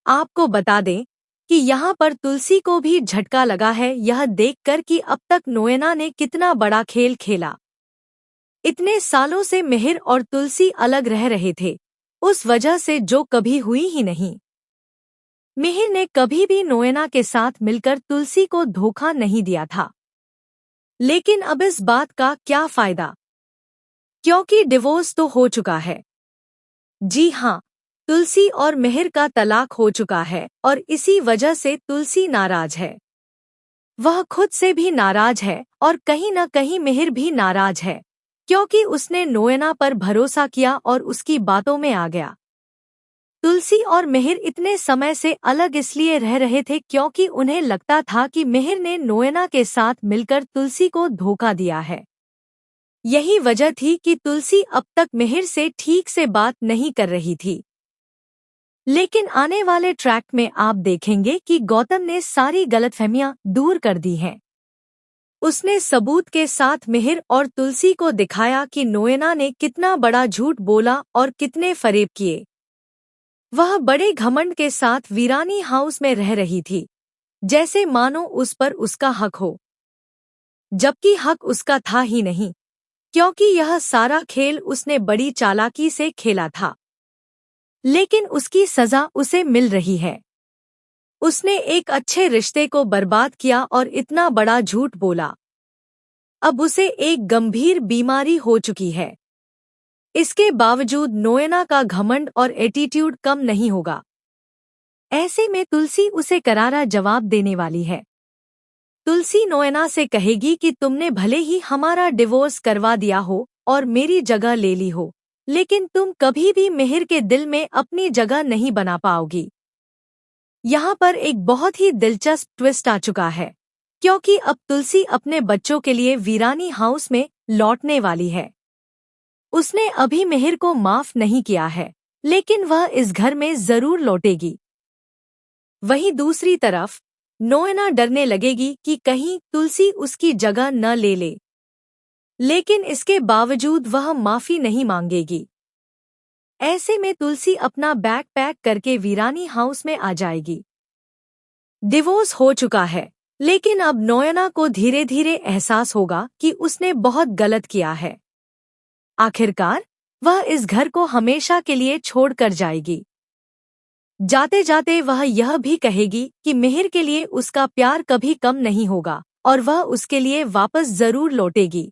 आपको बता दें कि यहाँ पर तुलसी को भी झटका लगा है यह देखकर कि अब तक नोएना ने कितना बड़ा खेल खेला। इतने सालों से मिहिर और तुलसी अलग रह रहे थे, उस वजह से जो कभी हुई ही नहीं। मिहिर ने कभी भी नोएना के साथ मिलकर तुलसी को धोखा नहीं दिया था। लेकिन अब इस बात का क्या फायदा, क्योंकि डिवोर्स तो हो चुका है। जी हाँ, तुलसी और मिहिर का तलाक हो चुका है और इसी वजह से तुलसी नाराज है। वह खुद से भी नाराज है और कहीं न कहीं मिहिर भी नाराज है, क्योंकि उसने नोएना पर भरोसा किया और उसकी बातों में आ गया। तुलसी और मिहिर इतने समय से अलग इसलिए रह रहे थे क्योंकि उन्हें लगता था कि मिहिर ने नोएना के साथ मिलकर तुलसी को धोखा दिया है। यही वजह थी कि तुलसी अब तक मिहिर से ठीक से बात नहीं कर रही थी। लेकिन आने वाले ट्रैक में आप देखेंगे कि गौतम ने सारी गलतफहमियां दूर कर दी हैं। उसने सबूत के साथ मिहिर और तुलसी को दिखाया कि नोएना ने कितना बड़ा झूठ बोला और कितने फरेब किए। वह बड़े घमंड के साथ वीरानी हाउस में रह रही थी, जैसे मानो उस पर उसका हक हो, जबकि हक उसका था ही नहीं, क्योंकि यह सारा खेल उसने बड़ी चालाकी से खेला था। लेकिन उसकी सजा उसे मिल रही है। उसने एक अच्छे रिश्ते को बर्बाद किया और इतना बड़ा झूठ बोला। अब उसे एक गंभीर बीमारी हो चुकी है। इसके बावजूद नोएना का घमंड और एटीट्यूड कम नहीं होगा। ऐसे में तुलसी उसे करारा जवाब देने वाली है। तुलसी नोएना से कहेगी कि तुमने भले ही हमारा डिवोर्स करवा दिया हो और मेरी जगह ले ली हो, लेकिन तुम कभी भी मिहिर के दिल में अपनी जगह नहीं बना पाओगी। यहाँ पर एक बहुत ही दिलचस्प ट्विस्ट आ चुका है, क्योंकि अब तुलसी अपने बच्चों के लिए वीरानी हाउस में लौटने वाली है। उसने अभी मिहिर को माफ नहीं किया है, लेकिन वह इस घर में जरूर लौटेगी। वहीं दूसरी तरफ नोएना डरने लगेगी कि कहीं तुलसी उसकी जगह न ले ले, लेकिन इसके बावजूद वह माफी नहीं मांगेगी। ऐसे में तुलसी अपना बैग पैक करके वीरानी हाउस में आ जाएगी। डिवोर्स हो चुका है, लेकिन अब नोएना को धीरे धीरे एहसास होगा कि उसने बहुत गलत किया है। आखिरकार वह इस घर को हमेशा के लिए छोड़कर जाएगी। जाते जाते वह यह भी कहेगी कि मिहिर के लिए उसका प्यार कभी कम नहीं होगा और वह उसके लिए वापस जरूर लौटेगी।